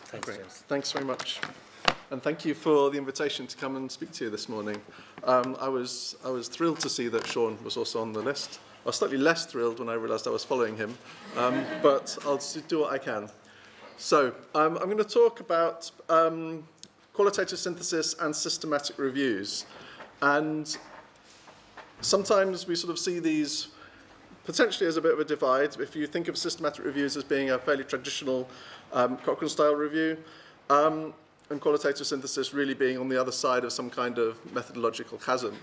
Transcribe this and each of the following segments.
Thanks, James. Thanks very much. And thank you for the invitation to come and speak to you this morning. I was thrilled to see that Sean was also on the list. I was slightly less thrilled when I realised I was following him, but I'll do what I can. So I'm going to talk about qualitative synthesis and systematic reviews. And sometimes we sort of see these potentially as a bit of a divide. If you think of systematic reviews as being a fairly traditional Cochrane-style review, and qualitative synthesis really being on the other side of some kind of methodological chasm.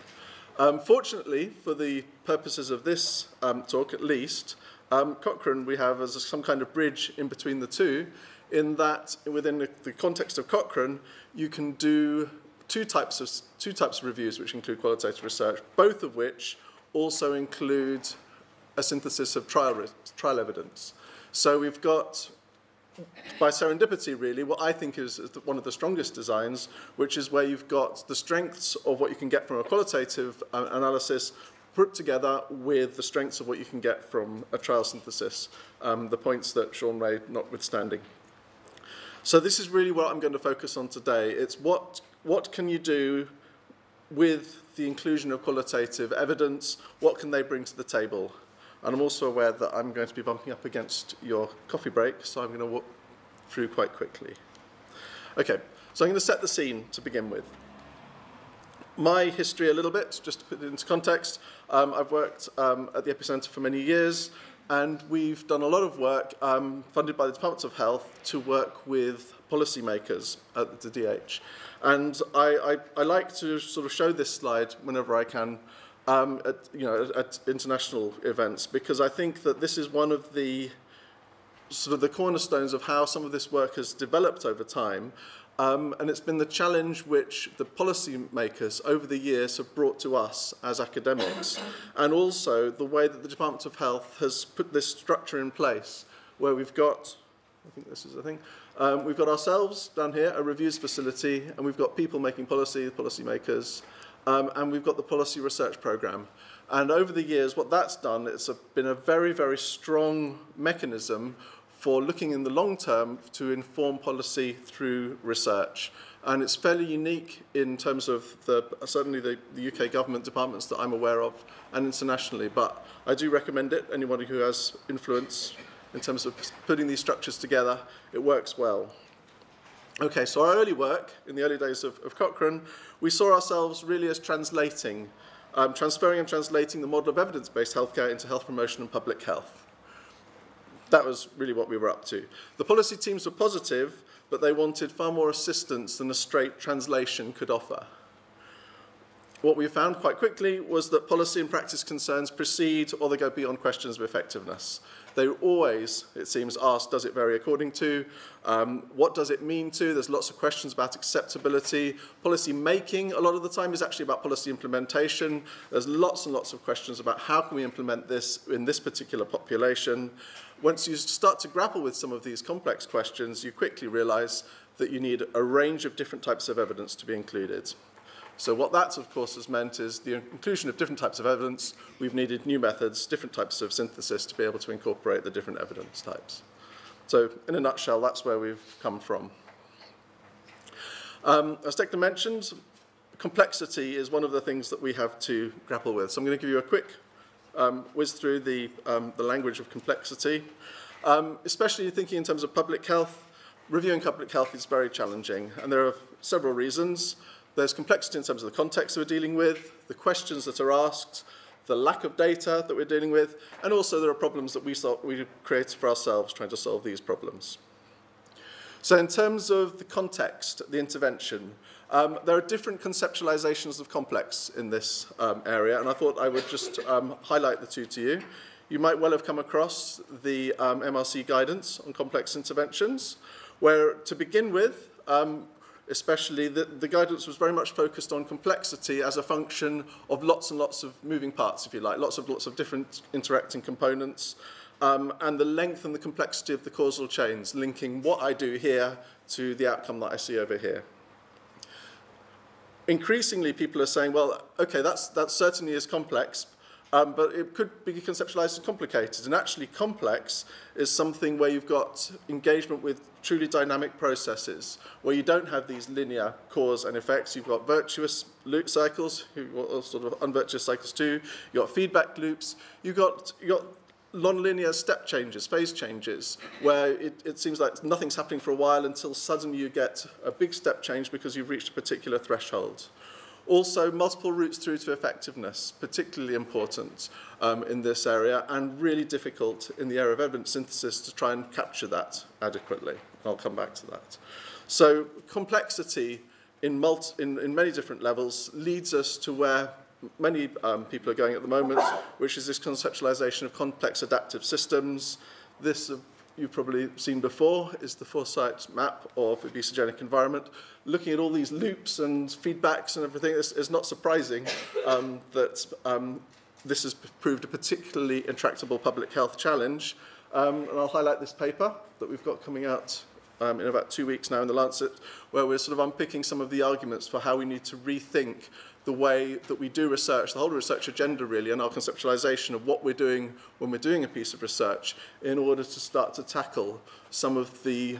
Fortunately, for the purposes of this talk at least, Cochrane we have as some kind of bridge in between the two, in that within the context of Cochrane, you can do two types of reviews which include qualitative research, both of which also include a synthesis of trial evidence. So we've got, by serendipity really, what I think is one of the strongest designs, which is where you've got the strengths of what you can get from a qualitative analysis put together with the strengths of what you can get from a trial synthesis, the points that Sean made notwithstanding. So this is really what I'm going to focus on today. It's what can you do with the inclusion of qualitative evidence, what can they bring to the table? And I'm also aware that I'm going to be bumping up against your coffee break, so I'm going to walk through quite quickly. Okay, so I'm going to set the scene to begin with. My history a little bit, just to put it into context. I've worked at the EPPI-Centre for many years, and we've done a lot of work funded by the Department of Health to work with policymakers at the DH. And I like to sort of show this slide whenever I can at international events, because I think that this is one of the sort of the cornerstones of how some of this work has developed over time, and it's been the challenge which the policymakers over the years have brought to us as academics, and also the way that the Department of Health has put this structure in place, where we've got, I think this is the thing, we've got ourselves down here, a reviews facility, and we've got people making policy, the policymakers, and we've got the policy research program. And over the years, what that's done, it's been a very, very strong mechanism for looking in the long term to inform policy through research. And it's fairly unique in terms of certainly the UK government departments that I'm aware of, and internationally. But I do recommend it. Anybody who has influence in terms of putting these structures together, it works well. Okay, so our early work, in the early days of Cochrane, we saw ourselves really as transferring and translating the model of evidence-based healthcare into health promotion and public health. That was really what we were up to. The policy teams were positive, but they wanted far more assistance than a straight translation could offer. What we found quite quickly was that policy and practice concerns precede or they go beyond questions of effectiveness. They always, it seems, ask, does it vary according to? What does it mean to? There's lots of questions about acceptability. Policy making, a lot of the time, is actually about policy implementation. There's lots and lots of questions about how can we implement this in this particular population. Once you start to grapple with some of these complex questions, you quickly realize that you need a range of different types of evidence to be included. So what that, of course, has meant is the inclusion of different types of evidence. We've needed new methods, different types of synthesis to be able to incorporate the different evidence types. So in a nutshell, that's where we've come from. As Declan mentioned, complexity is one of the things that we have to grapple with. So I'm going to give you a quick whiz through the language of complexity. Especially thinking in terms of public health, reviewing public health is very challenging, and there are several reasons. There's complexity in terms of the context that we're dealing with, the questions that are asked, the lack of data that we're dealing with, and also there are problems that we create for ourselves trying to solve these problems. So in terms of the context, the intervention, there are different conceptualizations of complex in this area, and I thought I would just highlight the two to you. You might well have come across the MRC guidance on complex interventions, where to begin with, especially the guidance was very much focused on complexity as a function of lots and lots of moving parts, if you like, lots of different interacting components, and the length and the complexity of the causal chains, linking what I do here to the outcome that I see over here. Increasingly, people are saying, well, okay, that certainly is complex, but it could be conceptualized as complicated. And actually complex is something where you've got engagement with truly dynamic processes, where you don't have these linear cause and effects. You've got virtuous loop cycles, you've got sort of unvirtuous cycles too. You've got feedback loops. You've got non-linear step changes, phase changes, where it seems like nothing's happening for a while until suddenly you get a big step change because you've reached a particular threshold. Also, multiple routes through to effectiveness, particularly important in this area, and really difficult in the area of evidence synthesis to try and capture that adequately. I'll come back to that. So complexity in many different levels leads us to where many people are going at the moment, which is this conceptualization of complex adaptive systems. This, you've probably seen before, is the Foresight map of a obesogenic environment. Looking at all these loops and feedbacks and everything, it's not surprising that this has proved a particularly intractable public health challenge. And I'll highlight this paper that we've got coming out in about 2 weeks now in The Lancet, where we're sort of unpicking some of the arguments for how we need to rethink the way that we do research, the whole research agenda really, and our conceptualization of what we're doing when we're doing a piece of research in order to start to tackle some of the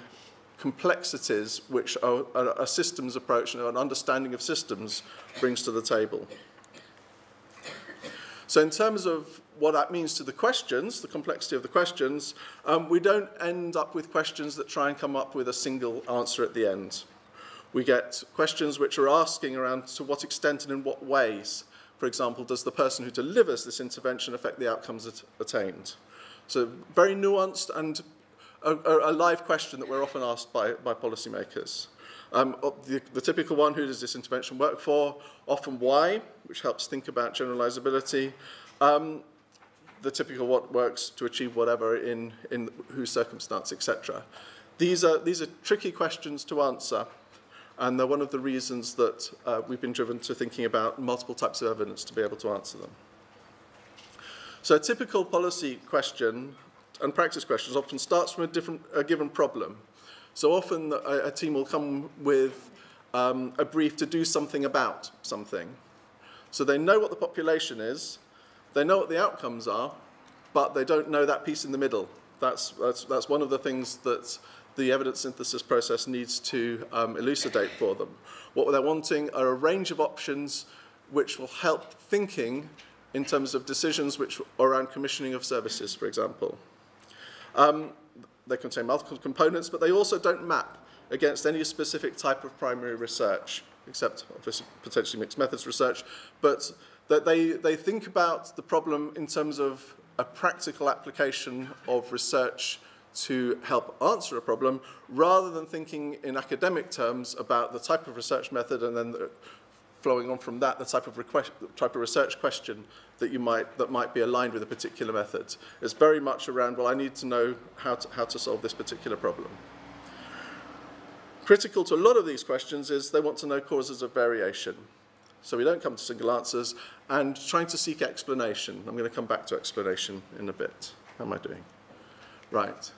complexities which a systems approach and an understanding of systems brings to the table. So in terms of what that means to the questions, the complexity of the questions, we don't end up with questions that try and come up with a single answer at the end. We get questions which are asking around to what extent and in what ways, for example, does the person who delivers this intervention affect the outcomes attained? So very nuanced and a live question that we're often asked by policymakers. The typical one, who does this intervention work for? Often why, which helps think about generalizability. The typical what works to achieve whatever in whose circumstance, etc. These are tricky questions to answer. And they're one of the reasons that we've been driven to thinking about multiple types of evidence to be able to answer them. So a typical policy question and practice questions often starts from a given problem. So often a team will come with a brief to do something about something. So they know what the population is, they know what the outcomes are, but they don't know that piece in the middle. That's one of the things that the evidence synthesis process needs to elucidate for them. What they're wanting are a range of options which will help thinking in terms of decisions which are around commissioning of services, for example. They contain multiple components, but they also don't map against any specific type of primary research, except obviously potentially mixed methods research, but that they think about the problem in terms of a practical application of research to help answer a problem, rather than thinking in academic terms about the type of research method and then flowing on from that, the type of research question that might be aligned with a particular method. It's very much around, well, I need to know how to solve this particular problem. Critical to a lot of these questions is they want to know causes of variation. So we don't come to single answers, and trying to seek explanation. I'm going to come back to explanation in a bit. How am I doing? Right.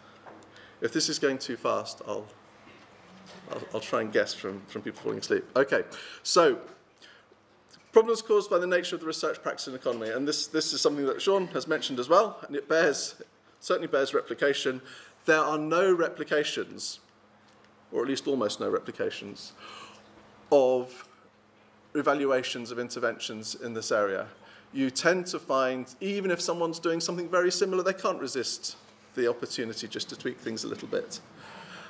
If this is going too fast, I'll try and guess from people falling asleep. Okay, so problems caused by the nature of the research practice and economy, and this is something that Sean has mentioned as well, and it certainly bears replication. There are no replications, or at least almost no replications, of evaluations of interventions in this area. You tend to find, even if someone's doing something very similar, they can't resist the opportunity just to tweak things a little bit.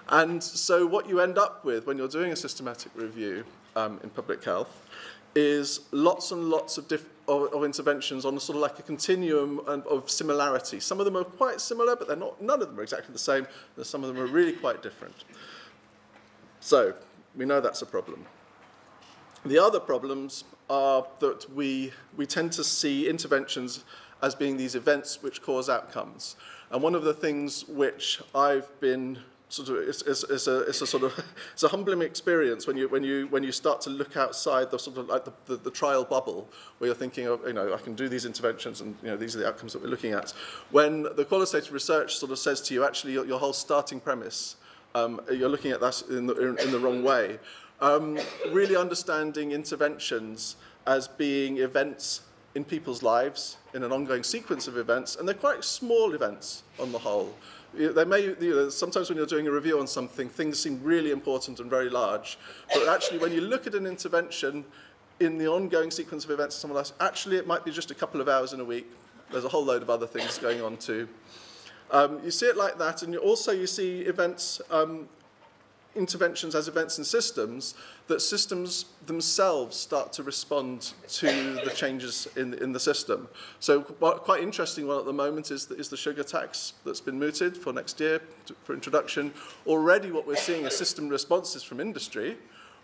And so what you end up with when you're doing a systematic review in public health is lots and lots of interventions on a sort of like a continuum of similarity. Some of them are quite similar, but none of them are exactly the same. Some of them are really quite different. So we know that's a problem. The other problems are that we tend to see interventions as being these events which cause outcomes. And one of the things which I've been sort of it's a humbling experience when you start to look outside the sort of like the trial bubble, where you're thinking of, I can do these interventions and these are the outcomes that we're looking at. When the qualitative research sort of says to you, actually your whole starting premise, you're looking at that in the wrong way. Really understanding interventions as being events in people's lives in an ongoing sequence of events, and they're quite small events on the whole. They may, sometimes when you're doing a review on something, things seem really important and very large, but actually when you look at an intervention in the ongoing sequence of events of someone else, actually it might be just a couple of hours in a week. There's a whole load of other things going on too. You see it like that, and you see events, interventions as events and systems, that systems themselves start to respond to the changes in the system. So quite interesting one at the moment is the sugar tax that's been mooted for next year for introduction. Already what we're seeing are system responses from industry,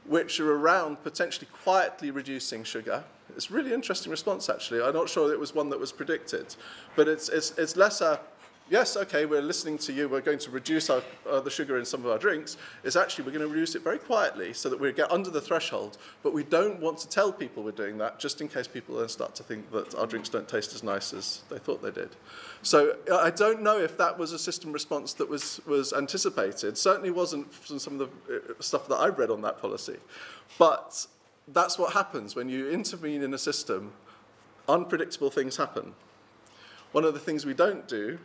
which are around potentially quietly reducing sugar. It's a really interesting response, actually. I'm not sure it was one that was predicted, but it's less a, yes, okay, we're listening to you, we're going to reduce the sugar in some of our drinks. It's actually, we're going to reduce it very quietly so that we get under the threshold, but we don't want to tell people we're doing that, just in case people then start to think that our drinks don't taste as nice as they thought they did. So I don't know if that was a system response that was anticipated. Certainly wasn't from some of the stuff that I've read on that policy. But that's what happens when you intervene in a system. Unpredictable things happen. One of the things we don't do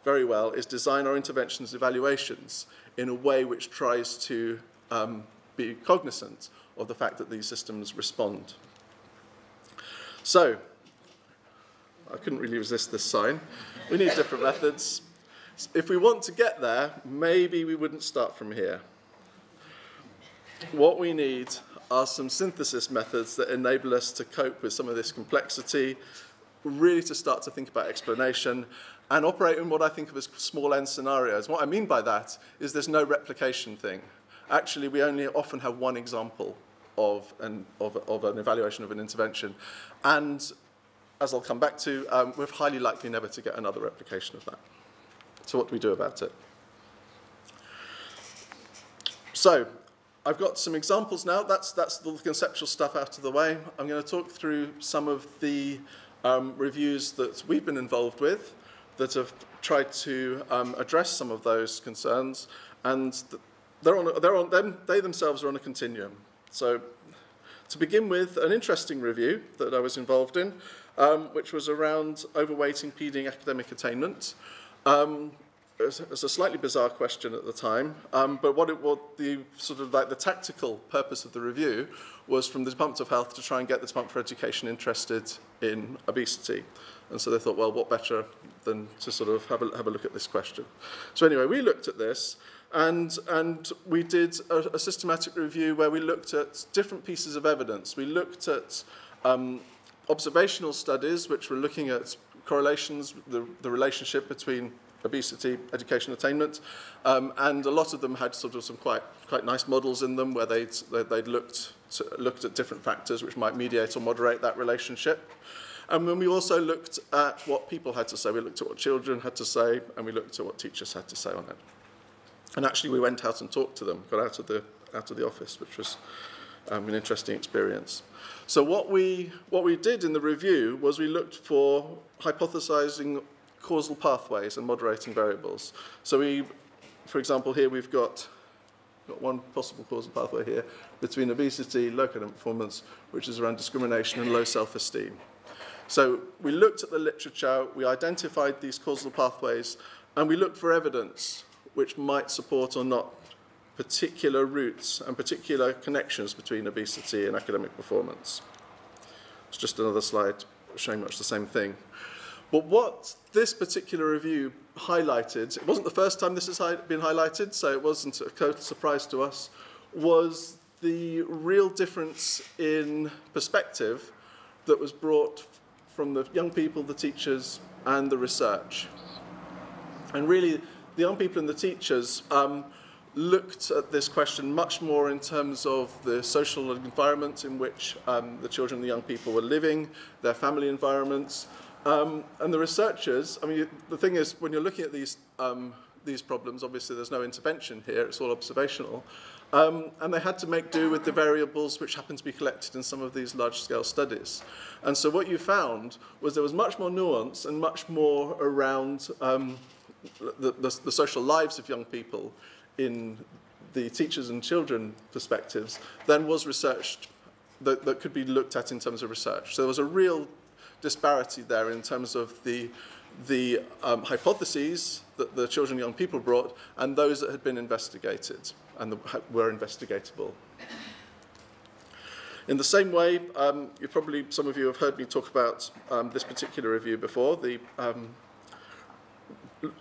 very well is design our interventions evaluations in a way which tries to be cognizant of the fact that these systems respond. So, I couldn't really resist this sign. We need different methods. If we want to get there, maybe we wouldn't start from here. What we need are some synthesis methods that enable us to cope with some of this complexity, really to start to think about explanation, and operate in what I think of as small n scenarios. What I mean by that is there's no replication thing. Actually, we only often have one example of an evaluation of an intervention. And as I'll come back to, we're highly likely never to get another replication of that. So what do we do about it? So I've got some examples now. That's the conceptual stuff out of the way. I'm going to talk through some of the reviews that we've been involved with that have tried to address some of those concerns, and they themselves are on a continuum. So to begin with, an interesting review that I was involved in, which was around overweight impeding academic attainment. It was a slightly bizarre question at the time, but what the sort of like the tactical purpose of the review was from the Department of Health to try and get the Department for Education interested in obesity. And so they thought, well, what better than to sort of have a look at this question. So anyway, we looked at this, and we did a systematic review where we looked at different pieces of evidence. We looked at observational studies, which were looking at correlations, the relationship between obesity, education attainment, and a lot of them had sort of some quite nice models in them where they'd looked at different factors which might mediate or moderate that relationship. And then we also looked at what people had to say. We looked at what children had to say, and we looked at what teachers had to say on it. And actually, we went out and talked to them, got out of the office, which was an interesting experience. So what we did in the review was we looked for hypothesizing causal pathways and moderating variables. So for example, here we've got one possible causal pathway here between obesity, low academic performance, which is around discrimination and low self-esteem. So we looked at the literature, we identified these causal pathways, and we looked for evidence which might support or not particular routes and particular connections between obesity and academic performance. It's just another slide showing much the same thing. But what this particular review highlighted, it wasn't the first time this has been highlighted, so it wasn't a surprise to us, was the real difference in perspective that was brought from the young people, the teachers, and the research. And really, the young people and the teachers looked at this question much more in terms of the social environment in which the children and the young people were living, their family environments. And the researchers, I mean, the thing is, when you're looking at these problems, obviously there's no intervention here, it's all observational. And they had to make do with the variables which happened to be collected in some of these large-scale studies. And so what you found was there was much more nuance and much more around the social lives of young people in the teachers and children perspectives than was researched that could be looked at in terms of research. So there was a real disparity there in terms of the hypotheses that the children and young people brought and those that had been investigated and were investigatable. In the same way, some of you have heard me talk about this particular review before, the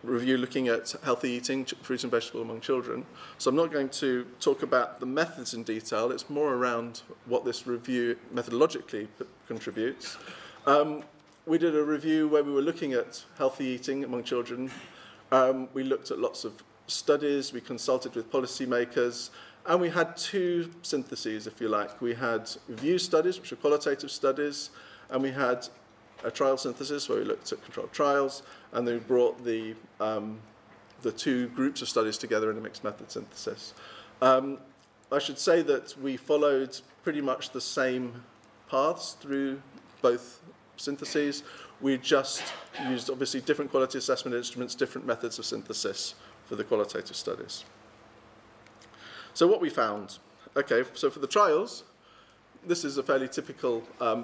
review looking at healthy eating, fruit and vegetable among children. So I'm not going to talk about the methods in detail. It's more around what this review methodologically contributes. We did a review where we were looking at healthy eating among children. We looked at lots of studies. We consulted with policymakers. And we had two syntheses, if you like. We had review studies, which are qualitative studies, and we had a trial synthesis where we looked at controlled trials, and then we brought the two groups of studies together in a mixed method synthesis. I should say that we followed pretty much the same paths through both syntheses. We just used, obviously, different quality assessment instruments, different methods of synthesis for the qualitative studies. So what we found, okay, so for the trials, this is a fairly typical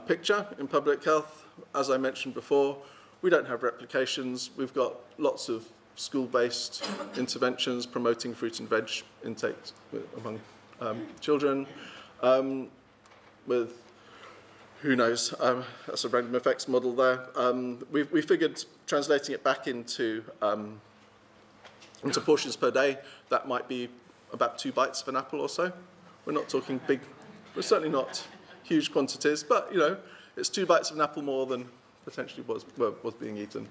picture in public health. As I mentioned before, we don't have replications. We've got lots of school-based interventions promoting fruit and veg intake among children with, who knows, that's a random effects model there. We figured translating it back into portions per day, that might be about 2 bites of an apple or so. We're not talking big, we're certainly not huge quantities, but you know, it's 2 bites of an apple more than potentially was being eaten.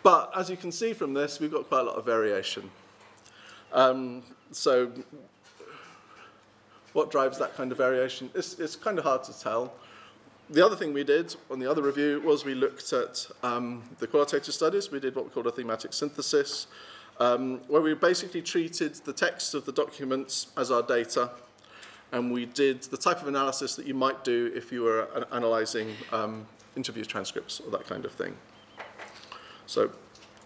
But as you can see from this, we've got quite a lot of variation. So what drives that kind of variation? It's kind of hard to tell. The other thing we did on the other review was we looked at the qualitative studies. We did what we called a thematic synthesis, where we basically treated the text of the documents as our data, and we did the type of analysis that you might do if you were analysing interview transcripts or that kind of thing. So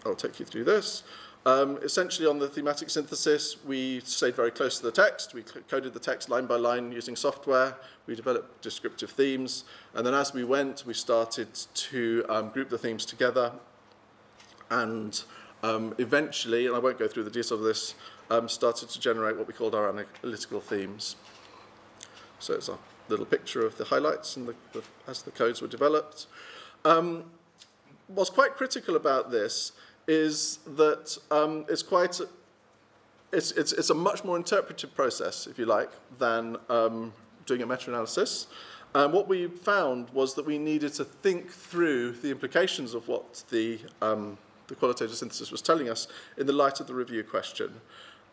I'll take you through this. Essentially, on the thematic synthesis, we stayed very close to the text. We coded the text line by line using software. We developed descriptive themes. And then as we went, we started to group the themes together. And eventually, and I won't go through the details of this, started to generate what we called our analytical themes. So it's a little picture of the highlights and as the codes were developed. What's quite critical about this is that it's a much more interpretive process, if you like, than doing a meta-analysis. What we found was that we needed to think through the implications of what the qualitative synthesis was telling us in the light of the review question.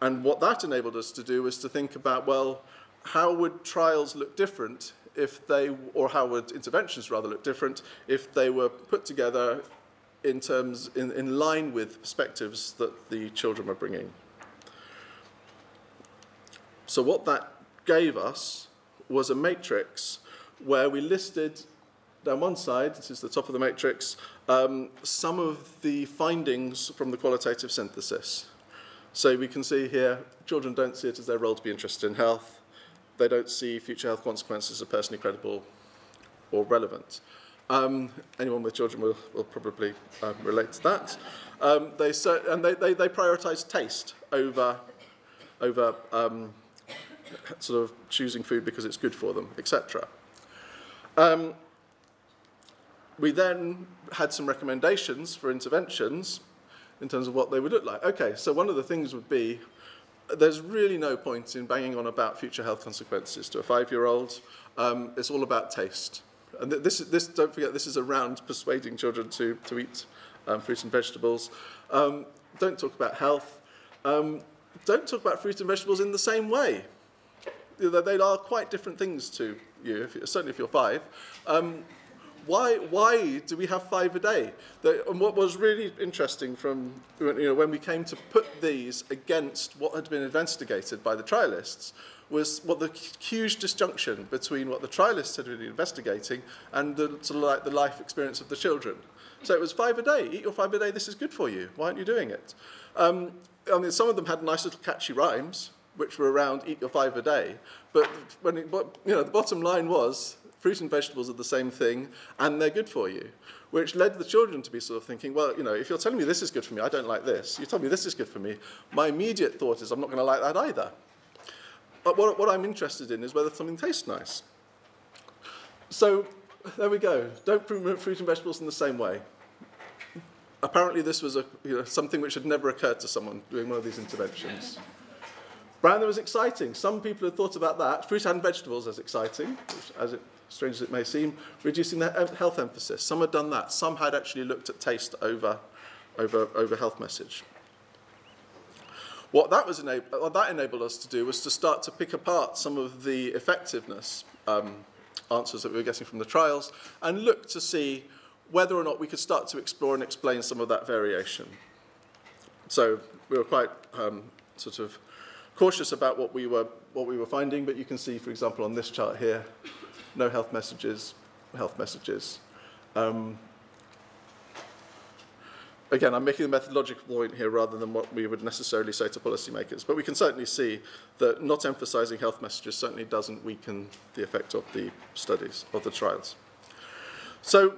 And what that enabled us to do was to think about, well, how would trials look different if they, or how would interventions rather look different if they were put together in line with perspectives that the children were bringing. So what that gave us was a matrix where we listed down one side, this is the top of the matrix, some of the findings from the qualitative synthesis. So we can see here, children don't see it as their role to be interested in health. They don't see future health consequences as personally credible or relevant. Anyone with children will probably relate to that. They prioritise taste over sort of choosing food because it's good for them, etc. We then had some recommendations for interventions in terms of what they would look like. Okay, so one of the things would be, there's really no point in banging on about future health consequences to a 5-year-old. It's all about taste. And don't forget, this is around persuading children to eat fruit and vegetables. Don't talk about health. Don't talk about fruit and vegetables in the same way. They are quite different things to you, certainly if you're 5. Why do we have 5 a day? And what was really interesting from when we came to put these against what had been investigated by the trialists was what the huge disjunction between what the trialists had been investigating and the sort of like the life experience of the children. So it was 5 a day. Eat your 5 a day. This is good for you. Why aren't you doing it? I mean, some of them had nice little catchy rhymes, which were around eat your 5 a day. But the bottom line was, fruit and vegetables are the same thing, and they're good for you, which led the children to be sort of thinking, well, you know, if you're telling me this is good for me, I don't like this. You tell me this is good for me, my immediate thought is I'm not going to like that either. But what I'm interested in is whether something tastes nice. So there we go. Don't promote fruit and vegetables in the same way. Apparently this was something which had never occurred to someone doing one of these interventions. Browner was exciting. Some people had thought about that. Fruit and vegetables as exciting, which, strange as it may seem, reducing their health emphasis. Some had done that. Some had actually looked at taste over health message. What that enabled us to do was to start to pick apart some of the effectiveness answers that we were getting from the trials and look to see whether or not we could start to explore and explain some of that variation. So we were quite sort of cautious about what we were finding, but you can see, for example, on this chart here, no health messages, health messages. Again, I'm making a methodological point here rather than what we would necessarily say to policymakers, but we can certainly see that not emphasizing health messages certainly doesn't weaken the effect of the studies, of the trials. So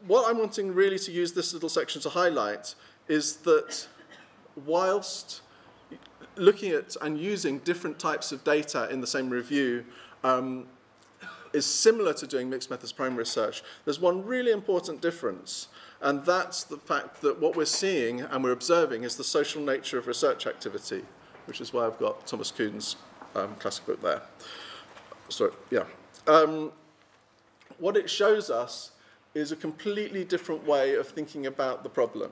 what I'm wanting really to use this little section to highlight is that whilst looking at and using different types of data in the same review is similar to doing mixed methods primary research, there's one really important difference, and that's the fact that what we're seeing and we're observing is the social nature of research activity, which is why I've got Thomas Kuhn's classic book there. So, yeah. What it shows us is a completely different way of thinking about the problem.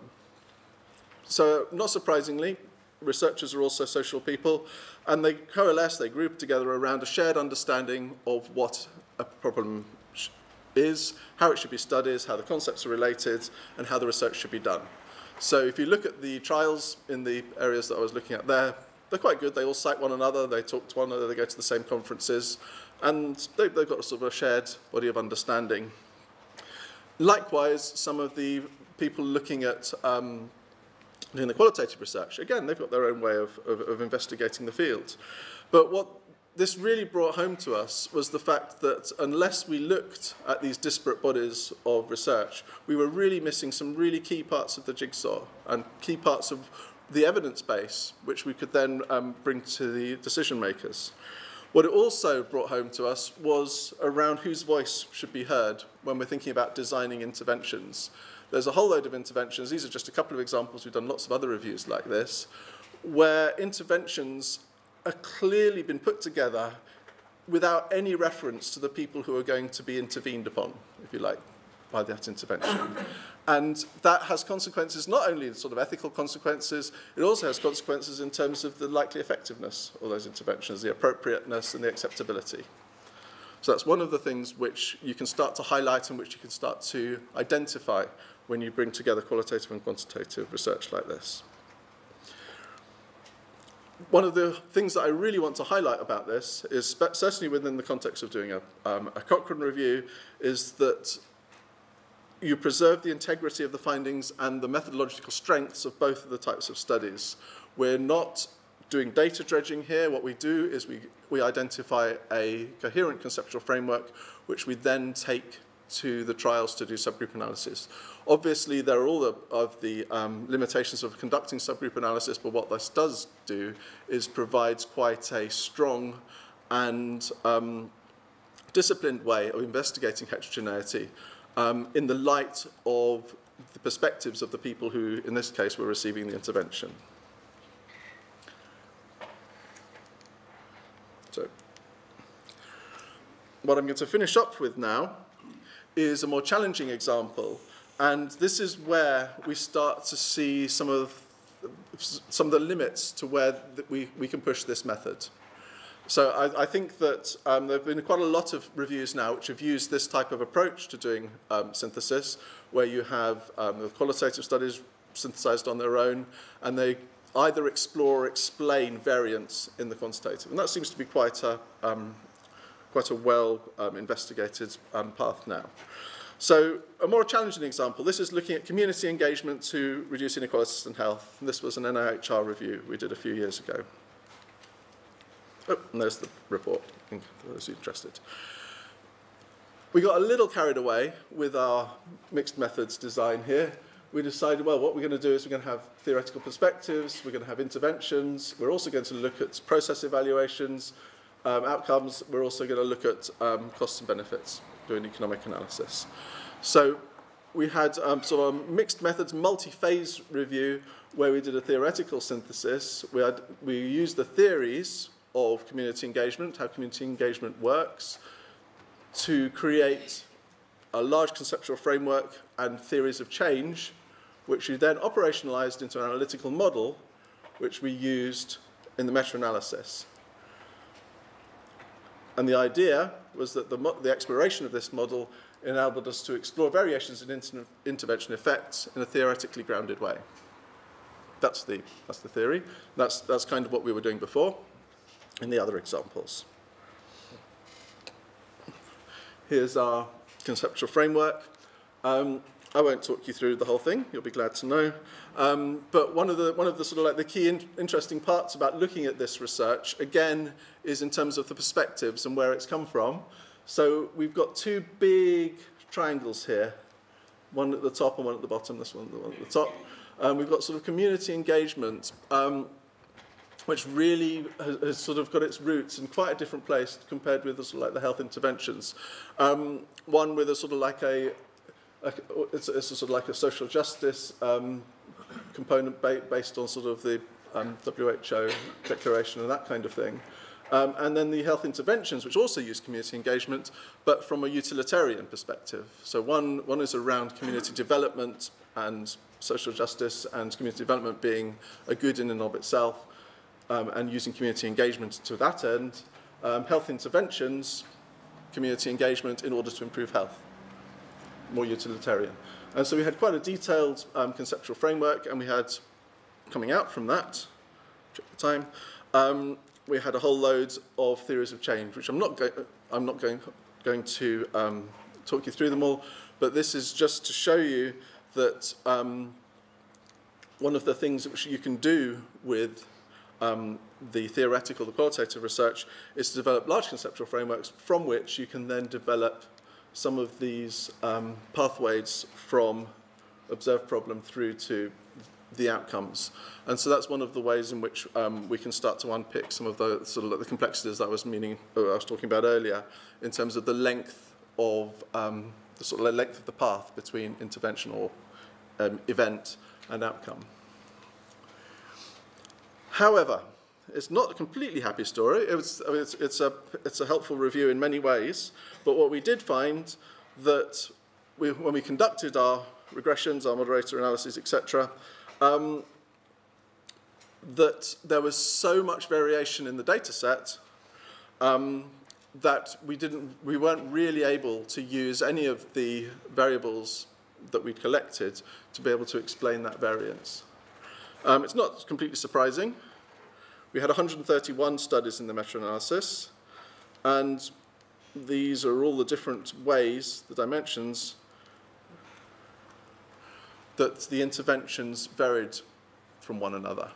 So, not surprisingly, researchers are also social people, and they coalesce, they group together around a shared understanding of what a problem is, how it should be studied, how the concepts are related, and how the research should be done. So if you look at the trials in the areas that I was looking at there, they're quite good. They all cite one another, they talk to one another, they go to the same conferences, and they've got sort of a shared body of understanding. Likewise, some of the people looking at in the qualitative research, again, they've got their own way of investigating the field. But what this really brought home to us was the fact that unless we looked at these disparate bodies of research, we were really missing some really key parts of the jigsaw and key parts of the evidence base, which we could then bring to the decision makers. What it also brought home to us was around whose voice should be heard when we're thinking about designing interventions. There's a whole load of interventions. These are just a couple of examples. We've done lots of other reviews like this, where interventions are clearly been put together without any reference to the people who are going to be intervened upon, if you like, by that intervention. And that has consequences, not only sort of ethical consequences, it also has consequences in terms of the likely effectiveness of those interventions, the appropriateness and the acceptability. So that's one of the things which you can start to highlight and which you can start to identify when you bring together qualitative and quantitative research like this. One of the things that I really want to highlight about this is, certainly within the context of doing a Cochrane review, is that you preserve the integrity of the findings and the methodological strengths of both of the types of studies. We're not doing data dredging here. What we do is we identify a coherent conceptual framework, which we then take to the trials to do subgroup analysis. Obviously, there are all of the limitations of conducting subgroup analysis, but what this does do is provides quite a strong and disciplined way of investigating heterogeneity in the light of the perspectives of the people who, in this case, were receiving the intervention. So, what I'm going to finish up with now is a more challenging example, and this is where we start to see some of the limits to where we can push this method. So I think that there have been quite a lot of reviews now which have used this type of approach to doing synthesis, where you have the qualitative studies synthesized on their own, and they either explore or explain variance in the quantitative. And that seems to be quite a well investigated path now. So a more challenging example, this is looking at community engagement to reduce inequalities in health. And this was an NIHR review we did a few years ago. Oh, and there's the report, for those interested. We got a little carried away with our mixed methods design here. We decided, well, what we're going to do is we're going to have theoretical perspectives, we're going to have interventions, we're also going to look at process evaluations, outcomes, we're also going to look at costs and benefits, doing economic analysis. So we had sort of mixed methods, multi-phase review, where we did a theoretical synthesis. We used the theories of community engagement, how community engagement works, to create a large conceptual framework and theories of change, which we then operationalized into an analytical model, which we used in the meta-analysis. And the idea was that the exploration of this model enabled us to explore variations in intervention effects in a theoretically grounded way. That's the theory. That's kind of what we were doing before in the other examples. Here's our conceptual framework. I won't talk you through the whole thing. You'll be glad to know. But one of the sort of like the key interesting parts about looking at this research, again, is in terms of the perspectives and where it's come from. So we've got two big triangles here, one at the top and one at the bottom. This one, the one at the top. We've got sort of community engagement, which really has sort of got its roots in quite a different place compared with the sort of like the health interventions. One with a sort of like it's a sort of like a social justice component based on sort of the WHO declaration and that kind of thing. And then the health interventions, which also use community engagement, but from a utilitarian perspective. So one is around community development and social justice, and community development being a good in and of itself, and using community engagement to that end. Health interventions, community engagement in order to improve health. More utilitarian. And so we had quite a detailed conceptual framework, and we had, coming out from that, check the time, we had a whole load of theories of change, which I'm not going to talk you through them all, but this is just to show you that one of the things which you can do with the theoretical, the qualitative research, is to develop large conceptual frameworks from which you can then develop some of these pathways from observed problem through to the outcomes. And so that's one of the ways in which we can start to unpick some of the sort of like the complexities that I was talking about earlier, in terms of the length of the sort of length of the path between intervention or event and outcome. However, it's not a completely happy story. It's a helpful review in many ways, but what we did find that when we conducted our regressions, our moderator analyses, etc., that there was so much variation in the data set that we weren't really able to use any of the variables that we'd collected to be able to explain that variance. It's not completely surprising. We had 131 studies in the meta-analysis, and these are all the different ways, the dimensions, that the interventions varied from one another.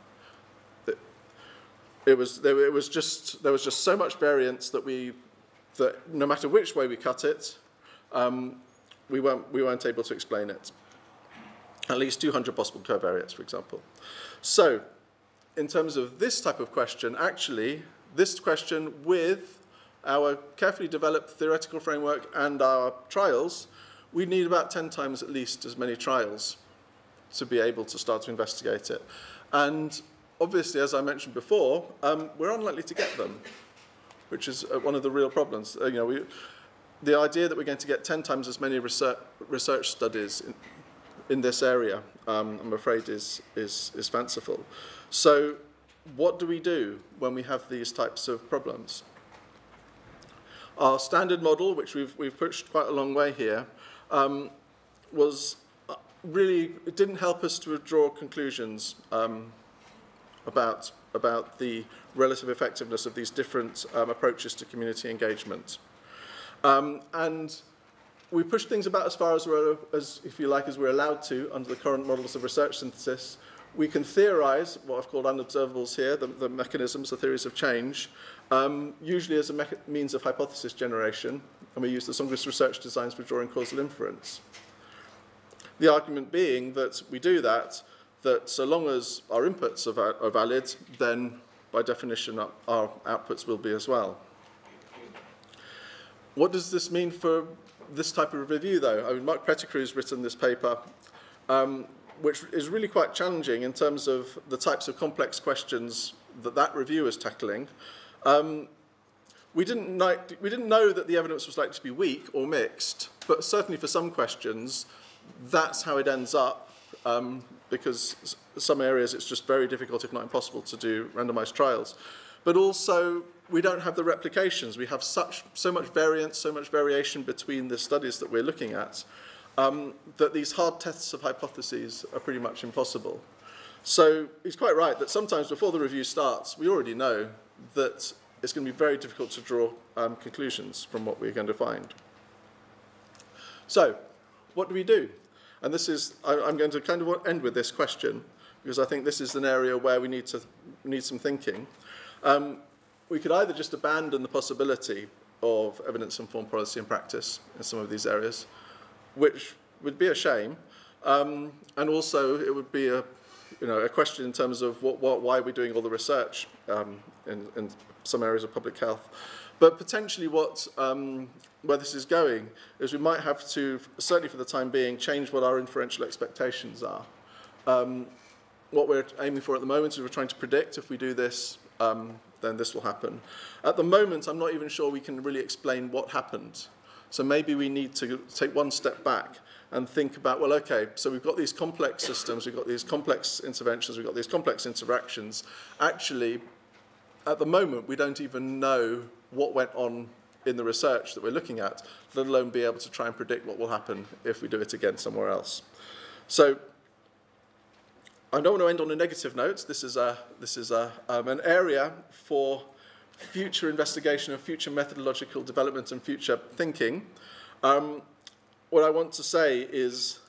There was just so much variance that no matter which way we cut it, we weren't able to explain it. At least 200 possible covariates, for example. So, in terms of this type of question, actually, this question with our carefully developed theoretical framework and our trials, we need about 10 times at least as many trials to be able to start to investigate it. And obviously, as I mentioned before, we're unlikely to get them, which is one of the real problems. The idea that we're going to get 10 times as many research studies in this area, I'm afraid, is fanciful. So what do we do when we have these types of problems? Our standard model, which we've pushed quite a long way here, was really, it didn't help us to draw conclusions about the relative effectiveness of these different approaches to community engagement. And we pushed things about as far as if you like, as we're allowed to under the current models of research synthesis. We can theorize what I've called unobservables here, the mechanisms, the theories of change, usually as a means of hypothesis generation, and we use the strongest research designs for drawing causal inference. The argument being that we do that so long as our inputs are valid, then by definition our outputs will be as well. What does this mean for this type of review, though? I mean, Mark Pettigrew's written this paper, which is really quite challenging in terms of the types of complex questions that review is tackling. We didn't know that the evidence was likely to be weak or mixed, but certainly for some questions, that's how it ends up, because some areas it's just very difficult, if not impossible, to do randomized trials. But also, we don't have the replications. We have so much variance, so much variation between the studies that we're looking at, that these hard tests of hypotheses are pretty much impossible. So he's quite right that sometimes before the review starts, we already know that it's going to be very difficult to draw conclusions from what we're going to find. So, what do we do? And this is, I'm going to kind of end with this question, because I think this is an area where we need some thinking. We could either just abandon the possibility of evidence-informed policy and practice in some of these areas, which would be a shame, and also it would be a question in terms of why we're doing all the research in some areas of public health. But potentially where this is going is we might have to, certainly for the time being, change what our inferential expectations are. What we're aiming for at the moment is we're trying to predict if we do this, then this will happen. At the moment, I'm not even sure we can really explain what happened. So maybe we need to take one step back and think about, well, okay, so we've got these complex systems, we've got these complex interventions, we've got these complex interactions. Actually, at the moment, we don't even know what went on in the research that we're looking at, let alone be able to try and predict what will happen if we do it again somewhere else. So I don't want to end on a negative note. This is an area for future investigation of future methodological development and future thinking. What I want to say is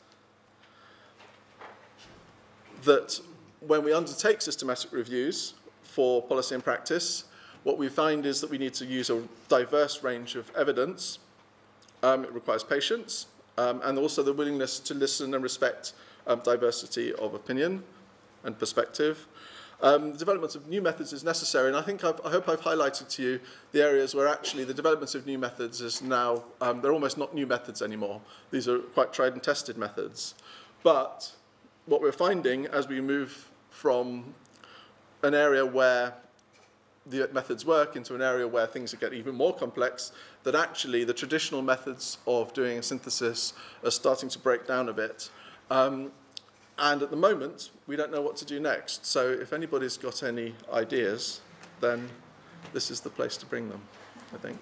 that when we undertake systematic reviews for policy and practice, what we find is that we need to use a diverse range of evidence. It requires patience, and also the willingness to listen and respect diversity of opinion and perspective. The development of new methods is necessary, and I hope I've highlighted to you the areas where actually the development of new methods is now, they're almost not new methods anymore. These are quite tried and tested methods. But what we're finding as we move from an area where the methods work into an area where things get even more complex, that actually the traditional methods of doing a synthesis are starting to break down a bit. And at the moment, we don't know what to do next. So if anybody's got any ideas, then this is the place to bring them, I think.